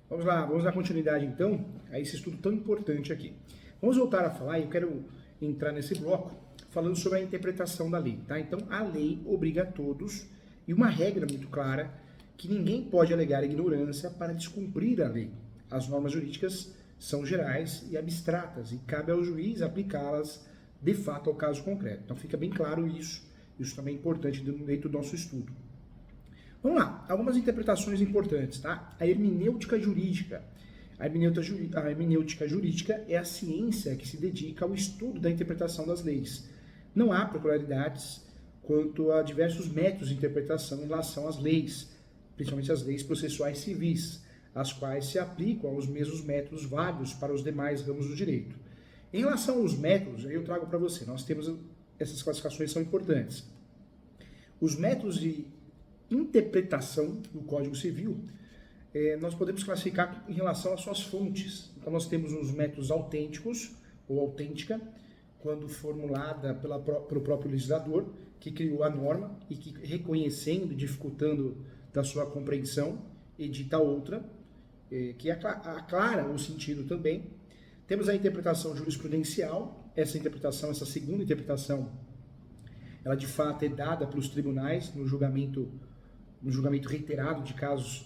Vamos lá, vamos dar continuidade então a esse estudo tão importante aqui. Vamos voltar a falar, e eu quero entrar nesse bloco falando sobre a interpretação da lei, tá? Então, a lei obriga a todos, e uma regra muito clara, que ninguém pode alegar ignorância para descumprir a lei. As normas jurídicas são gerais e abstratas, e cabe ao juiz aplicá-las de fato ao caso concreto. Então, fica bem claro isso também é importante dentro do nosso estudo. Vamos lá, algumas interpretações importantes, tá? A hermenêutica jurídica. A hermenêutica jurídica é a ciência que se dedica ao estudo da interpretação das leis. Não há peculiaridades quanto a diversos métodos de interpretação em relação às leis, principalmente as leis processuais civis, as quais se aplicam aos mesmos métodos válidos para os demais ramos do direito. Em relação aos métodos, aí eu trago para você, nós temos essas classificações são importantes. Os métodos de interpretação do Código Civil, nós podemos classificar em relação às suas fontes. Então, nós temos os métodos autênticos, ou autêntica, quando formulada pelo próprio legislador, que criou a norma e que, reconhecendo, dificultando da sua compreensão, edita outra, que aclara o sentido também. Temos a interpretação jurisprudencial, essa segunda interpretação, ela de fato é dada pelos tribunais no julgamento reiterado de casos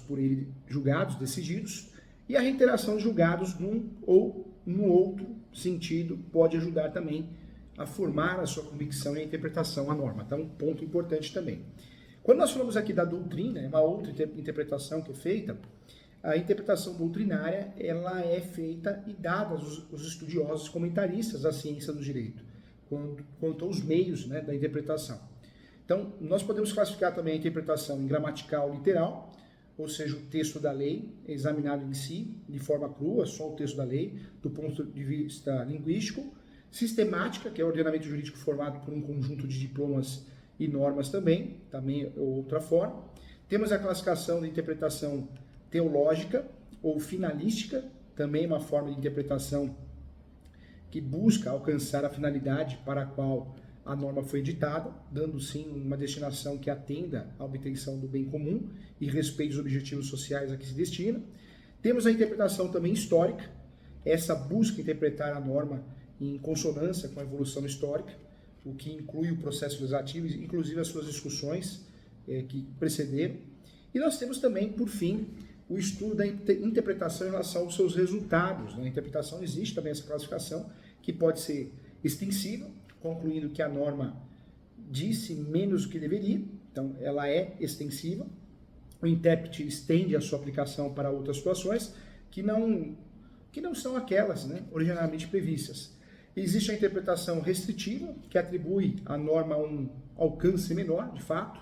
por ele julgados, decididos, e a reiteração de julgados num ou no outro sentido pode ajudar também a formar a sua convicção e a interpretação à norma. Então, um ponto importante também. Quando nós falamos aqui da doutrina, é uma outra interpretação que é feita, a interpretação doutrinária ela é feita e dada aos estudiosos comentaristas da ciência do direito, quanto aos meios, né, da interpretação. Então, nós podemos classificar também a interpretação em gramatical literal, ou seja, o texto da lei examinado em si, de forma crua, só o texto da lei, do ponto de vista linguístico. Sistemática, que é o ordenamento jurídico formado por um conjunto de diplomas e normas também é outra forma. Temos a classificação de interpretação teológica ou finalística, também uma forma de interpretação que busca alcançar a finalidade para a qual a norma foi editada, dando sim uma destinação que atenda à obtenção do bem comum e respeite os objetivos sociais a que se destina. Temos a interpretação também histórica, essa busca interpretar a norma em consonância com a evolução histórica, o que inclui o processo legislativo, inclusive as suas discussões que precederam. E nós temos também, por fim, o estudo da interpretação em relação aos seus resultados. Na interpretação existe também essa classificação, que pode ser extensiva, concluindo que a norma disse menos do que deveria, então ela é extensiva. O intérprete estende a sua aplicação para outras situações que não são aquelas, né, originalmente previstas. Existe a interpretação restritiva, que atribui à norma um alcance menor, de fato,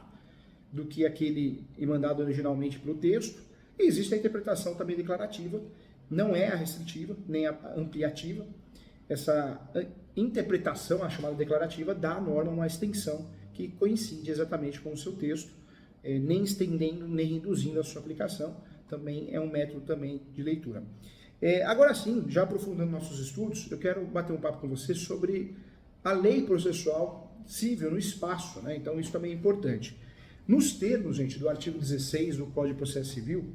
do que aquele emandado originalmente pelo texto. E existe a interpretação também declarativa, não é a restritiva, nem a ampliativa. Essa interpretação, a chamada declarativa, dá à norma uma extensão que coincide exatamente com o seu texto, nem estendendo, nem reduzindo a sua aplicação. Também é um método também de leitura. Agora sim, já aprofundando nossos estudos, eu quero bater um papo com você sobre a lei processual civil no espaço, né? Então isso também é importante. Nos termos, gente, do artigo 16 do Código de Processo Civil,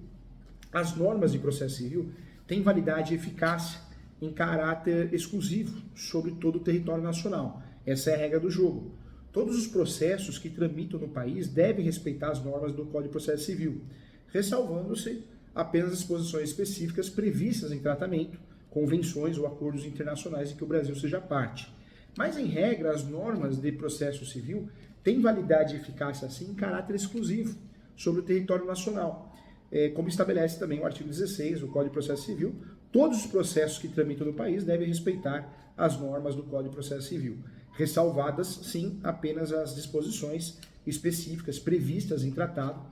as normas de processo civil têm validade e eficácia em caráter exclusivo sobre todo o território nacional. Essa é a regra do jogo. Todos os processos que tramitam no país devem respeitar as normas do Código de Processo Civil, ressalvando-se apenas disposições específicas previstas em tratamento, convenções ou acordos internacionais em que o Brasil seja parte. Mas, em regra, as normas de processo civil têm validade e eficácia, assim, em caráter exclusivo sobre o território nacional, como estabelece também o artigo 16 do Código de Processo Civil. Todos os processos que tramitam no país devem respeitar as normas do Código de Processo Civil, ressalvadas, sim, apenas as disposições específicas previstas em tratado,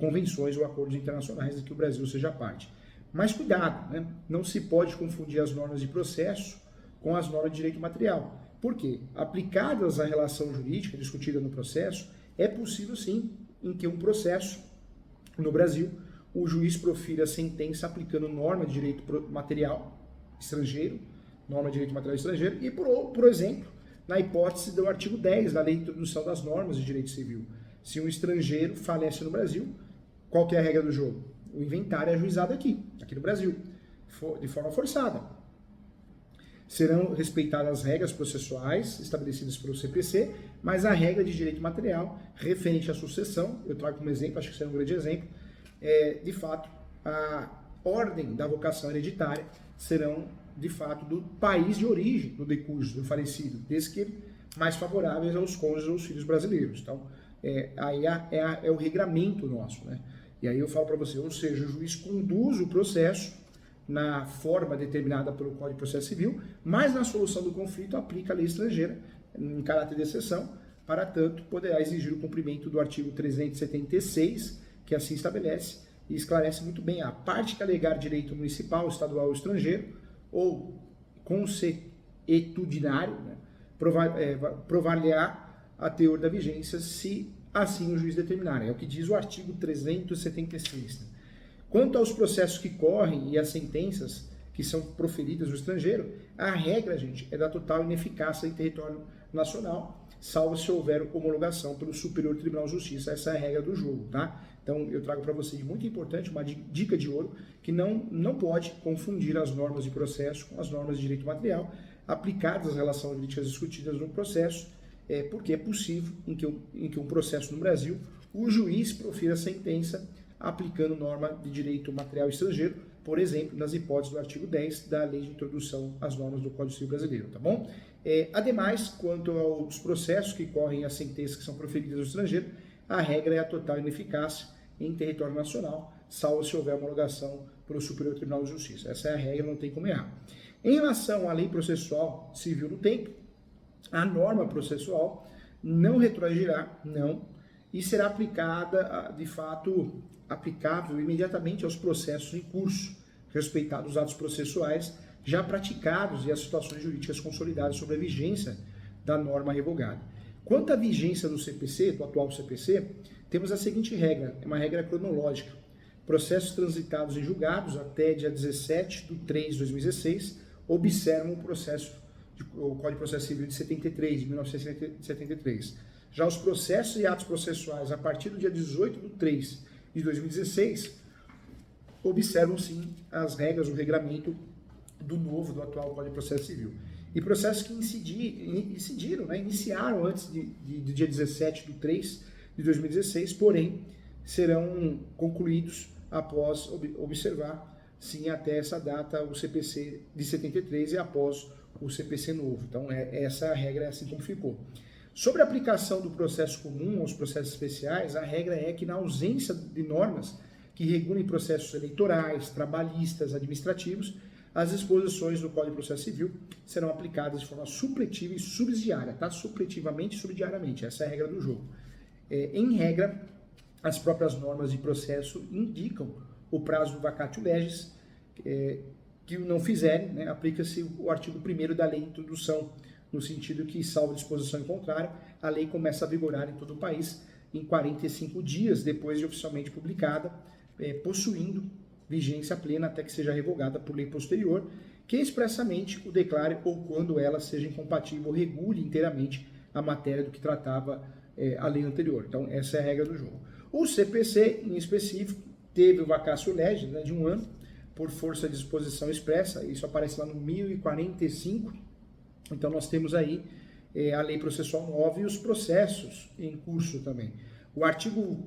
convenções ou acordos internacionais de que o Brasil seja parte. Mas cuidado, né? Não se pode confundir as normas de processo com as normas de direito material. Por quê? Aplicadas à relação jurídica discutida no processo, é possível, sim, em que um processo no Brasil o juiz profira a sentença aplicando norma de direito material estrangeiro, norma de direito material estrangeiro, e por exemplo, na hipótese do artigo 10 da Lei de Introdução das Normas de Direito Civil. Se um estrangeiro falece no Brasil, qual que é a regra do jogo? o inventário é ajuizado aqui no Brasil, de forma forçada. Serão respeitadas as regras processuais estabelecidas pelo CPC, mas a regra de direito material referente à sucessão, eu trago como exemplo, acho que será um grande exemplo, de fato, a ordem da vocação hereditária serão, de fato, do país de origem do decúbito, do falecido, desde que mais favoráveis aos cônjuges ou aos filhos brasileiros. Então, aí é o regramento nosso, né? E aí eu falo para você, ou seja, o juiz conduz o processo na forma determinada pelo Código de Processo Civil, mas na solução do conflito aplica a lei estrangeira, em caráter de exceção, para tanto, poderá exigir o cumprimento do artigo 376, que assim estabelece e esclarece muito bem a parte que alegar direito municipal, estadual ou estrangeiro, ou consuetudinário, né, provar-lhe-á a teor da vigência, se assim o juiz determinar. É o que diz o artigo 376. Né? Quanto aos processos que correm e às sentenças que são proferidas no estrangeiro, a regra, gente, é da total ineficácia em território nacional, salvo se houver homologação pelo Superior Tribunal de Justiça. Essa é a regra do jogo, tá? Então, eu trago para vocês, muito importante, uma dica de ouro, que não pode confundir as normas de processo com as normas de direito material aplicadas às relações jurídicas discutidas no processo, porque é possível em que um processo no Brasil, o juiz profira a sentença aplicando norma de direito material estrangeiro, por exemplo, nas hipóteses do artigo 10 da Lei de Introdução às Normas do Código Civil Brasileiro, tá bom? Ademais, quanto aos processos que correm as sentenças que são proferidas no estrangeiro, a regra é a total ineficácia em território nacional, salvo se houver homologação pelo Superior Tribunal de Justiça. Essa é a regra, não tem como errar. Em relação à lei processual civil no tempo, a norma processual não retroagirá, e será aplicada, de fato, aplicável imediatamente aos processos em curso, respeitados os atos processuais já praticados e as situações jurídicas consolidadas sobre a vigência da norma revogada. Quanto à vigência do CPC, do atual CPC, temos a seguinte regra, é uma regra cronológica. Processos transitados em julgados até dia 17/3/2016 observam o Código de Processo Civil de 73, de 1973. Já os processos e atos processuais a partir do dia 18/3/2016 observam sim as regras, o regramento do atual Código de Processo Civil. E processos que iniciaram antes do dia 17/3/2016, porém, serão concluídos após observar, sim, até essa data, o CPC de 73 e após o CPC novo. Então, essa regra é assim como ficou. Sobre a aplicação do processo comum aos processos especiais, a regra é que, na ausência de normas que regulem processos eleitorais, trabalhistas, administrativos, as disposições do Código de Processo Civil serão aplicadas de forma supletiva e subsidiária, tá? Supletivamente e subsidiariamente, essa é a regra do jogo. Em regra, as próprias normas de processo indicam o prazo do vacatio legis, que não fizerem, né, aplica-se o artigo 1º da Lei de Introdução, no sentido que, salvo disposição em contrário, a lei começa a vigorar em todo o país em 45 dias depois de oficialmente publicada, possuindo vigência plena até que seja revogada por lei posterior, que expressamente o declare ou quando ela seja incompatível ou regule inteiramente a matéria do que tratava a lei anterior. Então, essa é a regra do jogo. O CPC, em específico, teve o vacatio legis, né, de 1 ano, por força de disposição expressa, isso aparece lá no 1045, então nós temos aí a lei processual nova e os processos em curso também. O artigo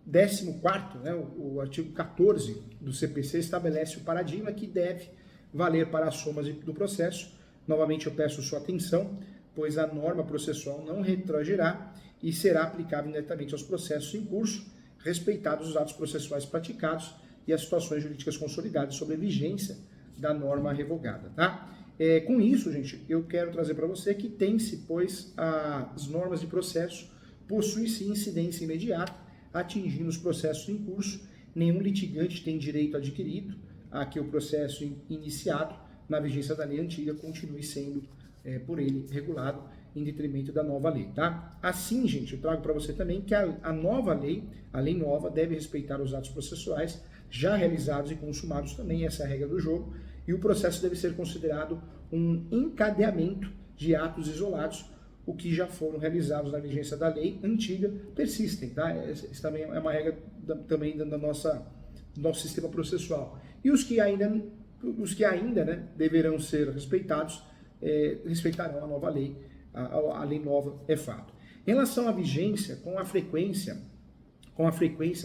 14º, né, o artigo 14 do CPC estabelece o paradigma que deve valer para as somas do processo. Novamente eu peço sua atenção, pois a norma processual não retroagirá e será aplicável diretamente aos processos em curso, respeitados os atos processuais praticados e as situações jurídicas consolidadas sobre a vigência da norma revogada, tá? Com isso, gente, eu quero trazer para você que tem-se, pois, as normas de processo possuem-se incidência imediata, atingindo os processos em curso. Nenhum litigante tem direito adquirido a que o processo iniciado na vigência da lei antiga continue sendo por ele regulado em detrimento da nova lei, tá? Assim, gente, eu trago para você também que a nova lei, a lei nova, deve respeitar os atos processuais já realizados e consumados também, essa é a regra do jogo, e o processo deve ser considerado um encadeamento de atos isolados, o que já foram realizados na vigência da lei antiga persistem, tá? Isso também é uma regra também da do nosso sistema processual. E os que ainda, né, deverão ser respeitados, respeitarão a nova lei, a lei nova é fato. Em relação à vigência, com a frequência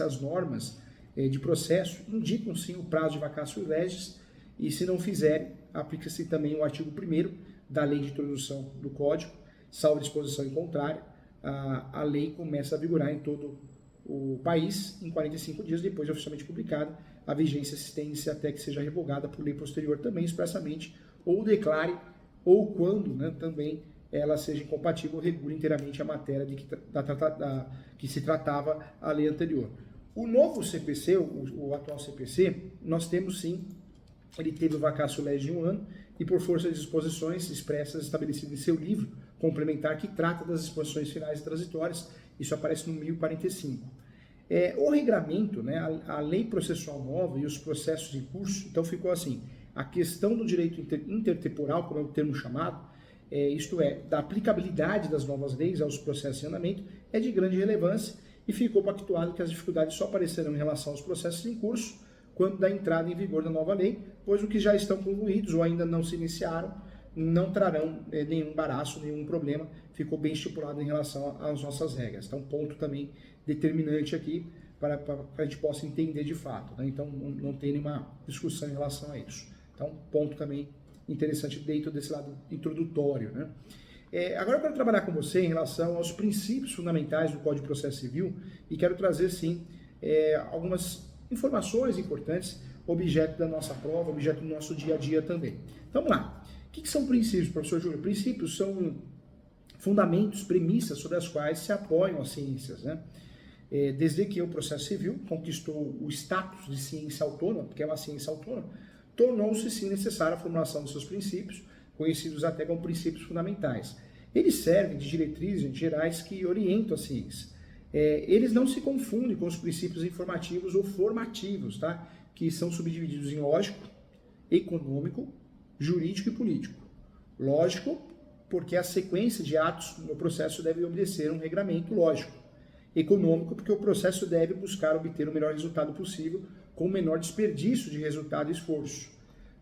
as normas de processo indicam sim o prazo de vacatio legis, e se não fizerem, aplica-se também o artigo 1º da lei de introdução do Código, salvo disposição em contrário, a lei começa a vigorar em todo o país em 45 dias depois de oficialmente publicada. A vigência se estende até que seja revogada por lei posterior também expressamente, ou declare, ou quando, né, também ela seja incompatível, regule inteiramente a matéria que se tratava a lei anterior. O novo CPC, o atual CPC, nós temos sim, ele teve o vacatio legis de 1 ano e por força de disposições expressas estabelecidas em seu livro complementar que trata das disposições finais e transitórias, isso aparece no 1045. O regramento, né, a lei processual nova e os processos em curso, então ficou assim, a questão do direito intertemporal, como é o termo chamado, isto é, da aplicabilidade das novas leis aos processos em andamento, é de grande relevância e ficou pactuado que as dificuldades só aparecerão em relação aos processos em curso quando da entrada em vigor da nova lei, pois os que já estão concluídos ou ainda não se iniciaram não trarão nenhum embaraço, nenhum problema, ficou bem estipulado em relação às nossas regras. Então, ponto também determinante aqui para que a gente possa entender de fato, né? Então, não tem nenhuma discussão em relação a isso. Então, ponto também interessante dentro desse lado introdutório, né? Agora eu quero trabalhar com você em relação aos princípios fundamentais do Código de Processo Civil e quero trazer, sim, algumas informações importantes, objeto da nossa prova, objeto do nosso dia a dia também. Então, vamos lá. O que são princípios, professor Júlio? Princípios são fundamentos, premissas sobre as quais se apoiam as ciências, né? Desde que o processo civil conquistou o status de ciência autônoma, porque é uma ciência autônoma, tornou-se sim necessária a formulação dos seus princípios, conhecidos até como princípios fundamentais. Eles servem de diretrizes gerais que orientam a ciência. Eles não se confundem com os princípios informativos ou formativos, tá? Que são subdivididos em lógico, econômico, jurídico e político. Lógico, porque a sequência de atos no processo deve obedecer a um regramento lógico. Econômico, porque o processo deve buscar obter o melhor resultado possível com o menor desperdício de resultado e esforço.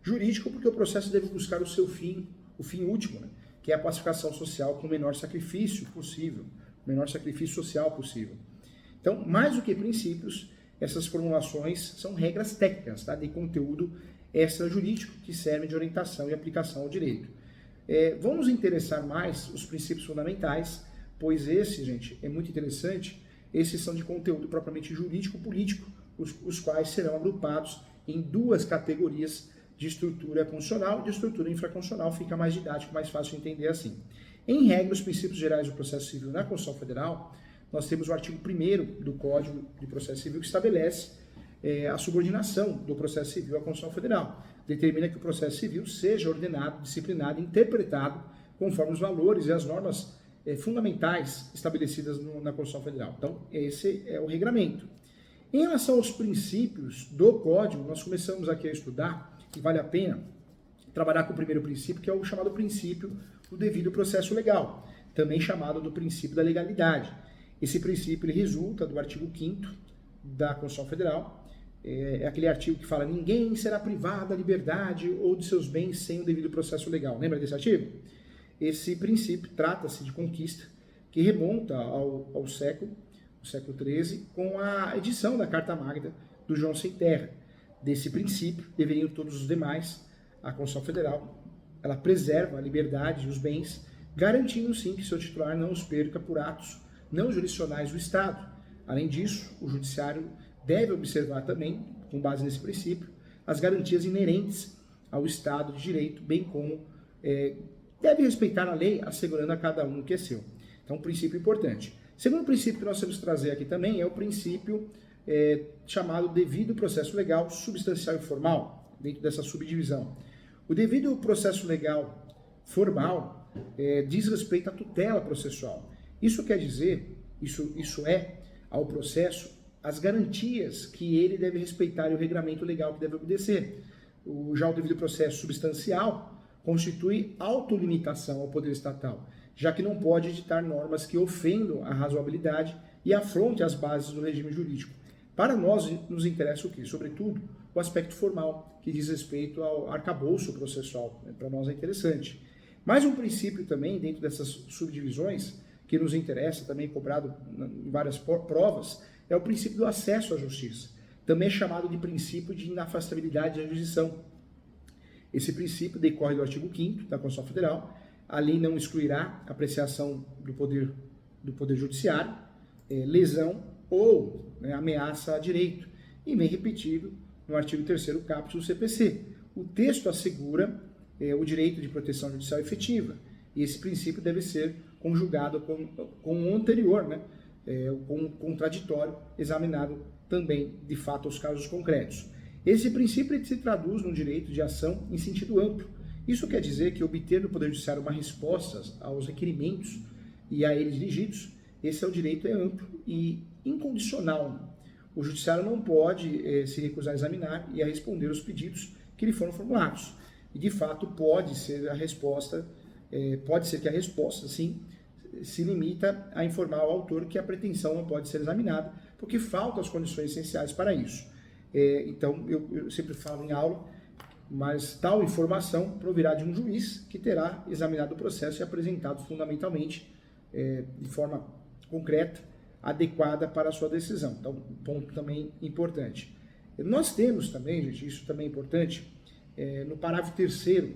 Jurídico, porque o processo deve buscar o seu fim, o fim último, né? Que é a pacificação social com o menor sacrifício possível, o menor sacrifício social possível. Então, mais do que princípios, essas formulações são regras técnicas, tá? De conteúdo extrajurídico que servem de orientação e aplicação ao direito. Vão nos interessar mais os princípios fundamentais, pois esse, gente, é muito interessante, esses são de conteúdo propriamente jurídico-político, os quais serão agrupados em duas categorias de estrutura constitucional e de estrutura infraconstitucional, fica mais didático, mais fácil de entender assim. Em regra, os princípios gerais do processo civil na Constituição Federal, nós temos o artigo 1º do Código de Processo Civil que estabelece a subordinação do processo civil à Constituição Federal. Determina que o processo civil seja ordenado, disciplinado e interpretado conforme os valores e as normas fundamentais estabelecidas na Constituição Federal. Então, esse é o regramento. Em relação aos princípios do Código, nós começamos aqui a estudar, e vale a pena trabalhar com o primeiro princípio, que é o chamado princípio do devido processo legal, também chamado do princípio da legalidade. Esse princípio ele resulta do artigo 5º da Constituição Federal, é aquele artigo que fala: ninguém será privado da liberdade ou de seus bens sem o devido processo legal. Lembra desse artigo? Esse princípio trata-se de conquista que remonta ao século XIII, com a edição da Carta Magna do João Sem Terra. Desse princípio deveriam todos os demais. A Constituição Federal, ela preserva a liberdade e os bens, garantindo sim que seu titular não os perca por atos não jurisdicionais do Estado. Além disso, o Judiciário deve observar também, com base nesse princípio, as garantias inerentes ao Estado de Direito, bem como deve respeitar a lei, assegurando a cada um o que é seu. Então, um princípio importante. Segundo princípio que nós temos que trazer aqui também é o princípio chamado devido processo legal substancial e formal, dentro dessa subdivisão. O devido processo legal formal diz respeito à tutela processual. Isso quer dizer, isso é ao processo as garantias que ele deve respeitar e o regramento legal que deve obedecer. Já o devido processo substancial constitui autolimitação ao poder estatal, já que não pode editar normas que ofendam a razoabilidade e afronte as bases do regime jurídico. Para nós, nos interessa o quê? Sobretudo, o aspecto formal, que diz respeito ao arcabouço processual. Para nós é interessante. Mais um princípio também, dentro dessas subdivisões, que nos interessa, também cobrado em várias provas, é o princípio do acesso à justiça. Também é chamado de princípio de inafastabilidade da jurisdição. Esse princípio decorre do artigo 5º da Constituição Federal. A lei não excluirá a apreciação do poder judiciário, lesão ou ameaça a direito, e vem repetido no artigo 3º caput do CPC. O texto assegura o direito de proteção judicial efetiva, e esse princípio deve ser conjugado com o anterior, com o contraditório, examinado também, de fato, aos casos concretos. Esse princípio se traduz no direito de ação em sentido amplo. Isso quer dizer que obter do Poder Judiciário uma resposta aos requerimentos e a eles dirigidos, esse é o direito amplo e incondicional. O Judiciário não pode se recusar a examinar e a responder os pedidos que lhe foram formulados. E, de fato, pode ser que a resposta, sim, se limita a informar ao autor que a pretensão não pode ser examinada, porque faltam as condições essenciais para isso. Então, eu sempre falo em aula, mas tal informação provirá de um juiz que terá examinado o processo e apresentado fundamentalmente, de forma concreta, adequada para a sua decisão. Então, ponto também importante. Nós temos também, gente, isso também é importante, no parágrafo 3º,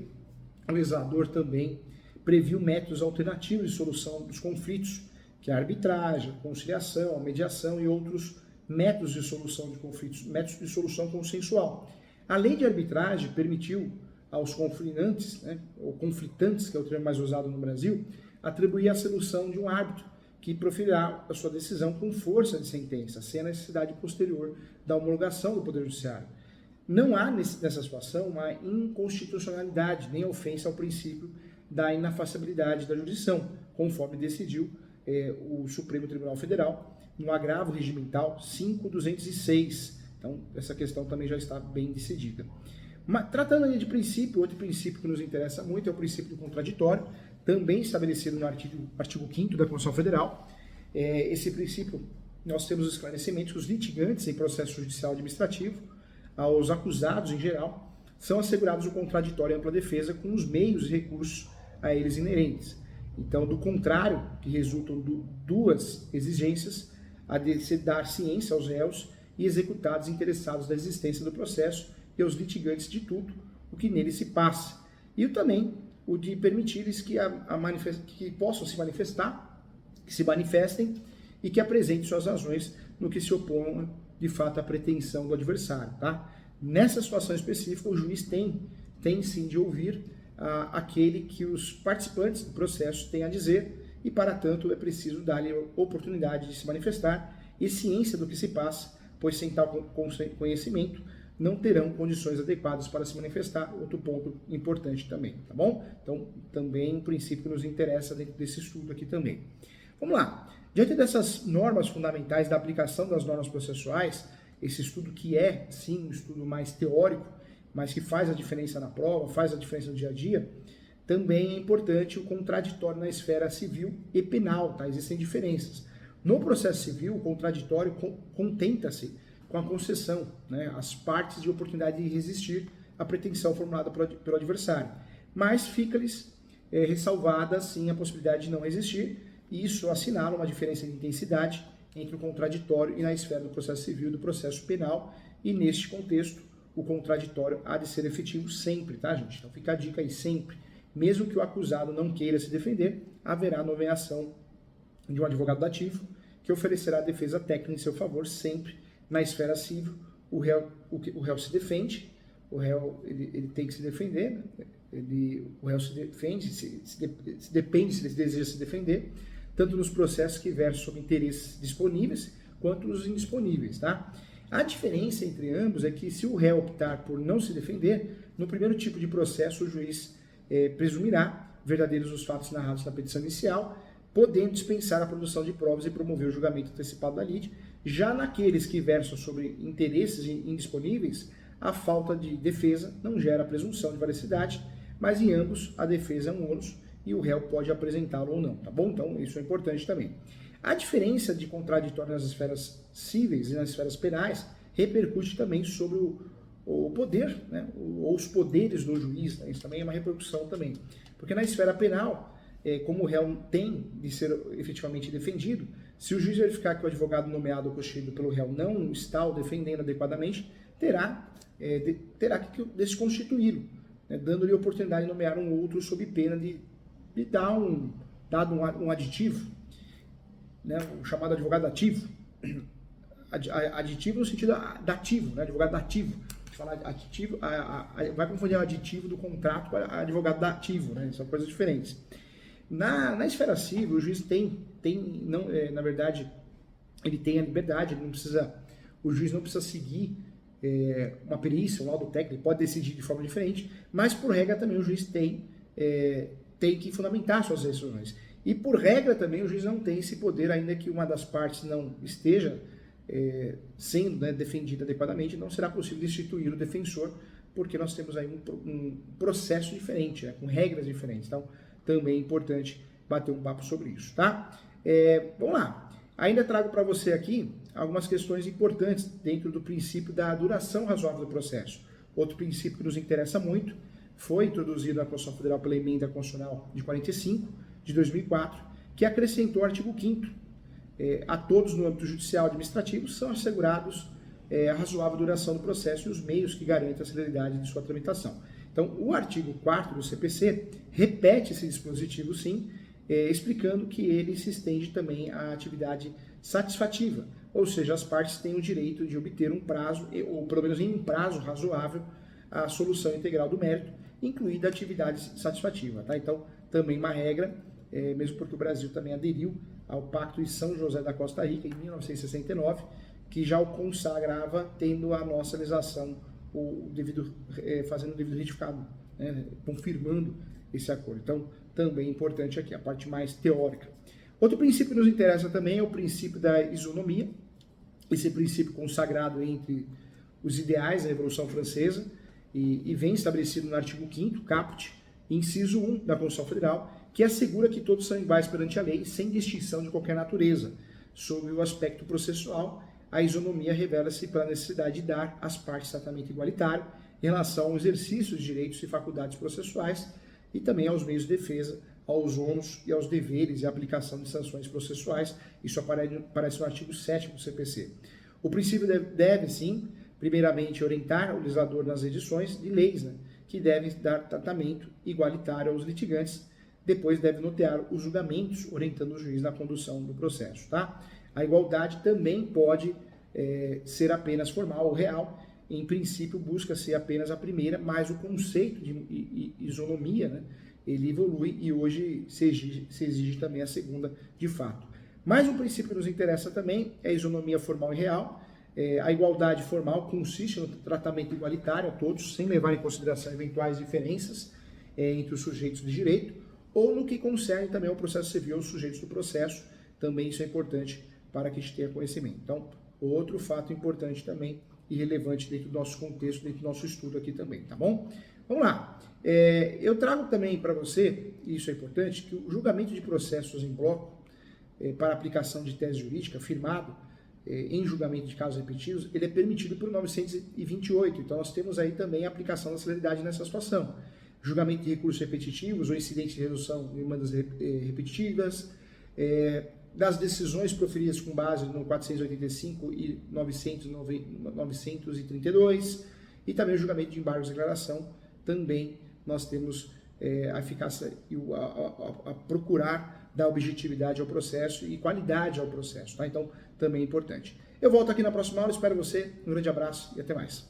o legislador também previu métodos alternativos de solução dos conflitos, que é a arbitragem, a conciliação, a mediação e outros métodos de solução de conflitos, métodos de solução consensual. A lei de arbitragem permitiu aos conflitantes, ou conflitantes, que é o termo mais usado no Brasil, atribuir a solução de um árbitro que proferirá a sua decisão com força de sentença, sem a necessidade posterior da homologação do Poder Judiciário. Não há nessa situação uma inconstitucionalidade, nem ofensa ao princípio da inafastabilidade da jurisdição, conforme decidiu o Supremo Tribunal Federal no agravo regimental 5.206. Então, essa questão também já está bem decidida. Mas, tratando aí de princípio, outro princípio que nos interessa muito é o princípio do contraditório, também estabelecido no artigo 5º da Constituição Federal. Esse princípio, nós temos o esclarecimento que os litigantes em processo judicial administrativo, aos acusados em geral, são assegurados o contraditório e ampla defesa com os meios e recursos a eles inerentes. Então, do contrário, que resultam de duas exigências, a de se dar ciência aos réus e executados interessados da existência do processo e aos litigantes de tudo o que nele se passa. E também o de permitir-lhes que possam se manifestar, que se manifestem e que apresentem suas razões no que se opõe de fato à pretensão do adversário. Tá? Nessa situação específica, o juiz tem sim de ouvir aquele que os participantes do processo têm a dizer e, para tanto, é preciso dar-lhe oportunidade de se manifestar e ciência do que se passa, pois sem tal conhecimento não terão condições adequadas para se manifestar. Outro ponto importante também, tá bom? Então, também um princípio que nos interessa dentro desse estudo aqui também. Vamos lá. Diante dessas normas fundamentais da aplicação das normas processuais, esse estudo que é, sim, um estudo mais teórico, mas que faz a diferença na prova, faz a diferença no dia a dia, também é importante o contraditório na esfera civil e penal, tá? Existem diferenças. No processo civil, o contraditório contenta-se com a concessão, as partes de oportunidade de resistir à pretensão formulada pelo adversário. Mas fica-lhes ressalvada, sim, a possibilidade de não resistir, e isso assinala uma diferença de intensidade entre o contraditório e na esfera do processo civil e do processo penal, e neste contexto, o contraditório há de ser efetivo sempre, tá, gente? Então fica a dica aí, sempre. Mesmo que o acusado não queira se defender, haverá nomeação de um advogado dativo que oferecerá a defesa técnica em seu favor sempre. Na esfera civil, o réu se defende, o réu ele tem que se defender, o réu se defende, depende se ele deseja se defender, tanto nos processos que versam sobre interesses disponíveis, quanto nos indisponíveis, tá? A diferença entre ambos é que se o réu optar por não se defender, no primeiro tipo de processo o juiz presumirá verdadeiros os fatos narrados na petição inicial, podendo dispensar a produção de provas e promover o julgamento antecipado da lide. Já naqueles que versam sobre interesses indisponíveis, a falta de defesa não gera presunção de veracidade, mas em ambos a defesa é um ônus e o réu pode apresentá-lo ou não, tá bom? Então isso é importante também. A diferença de contraditório nas esferas cíveis e nas esferas penais repercute também sobre o poder, né, ou os poderes do juiz, né, isso também é uma repercussão também. Porque na esfera penal, como o réu tem de ser efetivamente defendido, se o juiz verificar que o advogado nomeado ou constituído pelo réu não está o defendendo adequadamente, terá que desconstituí-lo, né, dando-lhe a oportunidade de nomear um outro sob pena de dar um aditivo, né, o chamado advogado ativo. Aditivo no sentido dativo, né, advogado dativo. Falar aditivo, vai confundir o aditivo do contrato com advogado dativo, né, são coisas diferentes. Na esfera civil, o juiz na verdade, ele tem a liberdade, o juiz não precisa seguir uma perícia, um laudo técnico, ele pode decidir de forma diferente, mas por regra também o juiz tem que fundamentar suas decisões. E por regra também o juiz não tem esse poder, ainda que uma das partes não esteja sendo, né, defendida adequadamente, não será possível destituir o defensor, porque nós temos aí um processo diferente, né, com regras diferentes. Então, também é importante bater um papo sobre isso, tá? Vamos lá. Ainda trago para você aqui algumas questões importantes dentro do princípio da duração razoável do processo. Outro princípio que nos interessa muito foi introduzido na Constituição Federal pela Emenda Constitucional de 45, de 2004, que acrescentou o artigo 5º. A todos no âmbito judicial e administrativo são assegurados a razoável duração do processo e os meios que garantem a celeridade de sua tramitação. Então, o artigo 4º do CPC repete esse dispositivo, sim, explicando que ele se estende também à atividade satisfativa, ou seja, as partes têm o direito de obter um prazo, ou pelo menos em um prazo razoável, a solução integral do mérito, incluída a atividade satisfativa. Tá? Então, também uma regra, mesmo porque o Brasil também aderiu ao Pacto de São José da Costa Rica, em 1969, que já o consagrava, tendo a nossa legislação fazendo o devido retificado, né, confirmando esse acordo. Então, também é importante aqui, a parte mais teórica. Outro princípio que nos interessa também é o princípio da isonomia, esse princípio consagrado entre os ideais da Revolução Francesa e vem estabelecido no artigo 5º, caput, inciso 1 da Constituição Federal, que assegura que todos são iguais perante a lei, sem distinção de qualquer natureza. Sob o aspecto processual, a isonomia revela-se pela necessidade de dar às partes tratamento igualitário em relação ao exercício de direitos e faculdades processuais e também aos meios de defesa, aos ônus e aos deveres e aplicação de sanções processuais. Isso aparece no artigo 7º do CPC. O princípio deve, sim, primeiramente orientar o legislador nas edições de leis, né, que devem dar tratamento igualitário aos litigantes. Depois deve notear os julgamentos, orientando o juiz na condução do processo. Tá? A igualdade também pode ser apenas formal ou real. Em princípio, busca ser apenas a primeira, mas o conceito de isonomia, né, ele evolui e hoje se exige também a segunda de fato. Mais um princípio que nos interessa também é a isonomia formal e real. A igualdade formal consiste no tratamento igualitário a todos, sem levar em consideração eventuais diferenças entre os sujeitos de direito, ou no que concerne também ao processo civil, os sujeitos do processo. Também isso é importante para que a gente tenha conhecimento. Então, outro fato importante também e relevante dentro do nosso contexto, dentro do nosso estudo aqui também, tá bom? Vamos lá. Eu trago também para você, e isso é importante, que o julgamento de processos em bloco para aplicação de tese jurídica firmado em julgamento de casos repetidos, ele é permitido por 928. Então, nós temos aí também a aplicação da celeridade nessa situação. Julgamento de recursos repetitivos ou incidentes de resolução de demandas repetitivas, das decisões proferidas com base no 485 e 932, e também o julgamento de embargos de declaração. Também nós temos a eficácia e a procurar dar objetividade ao processo e qualidade ao processo. Tá? Então, também é importante. Eu volto aqui na próxima aula, espero você. Um grande abraço e até mais.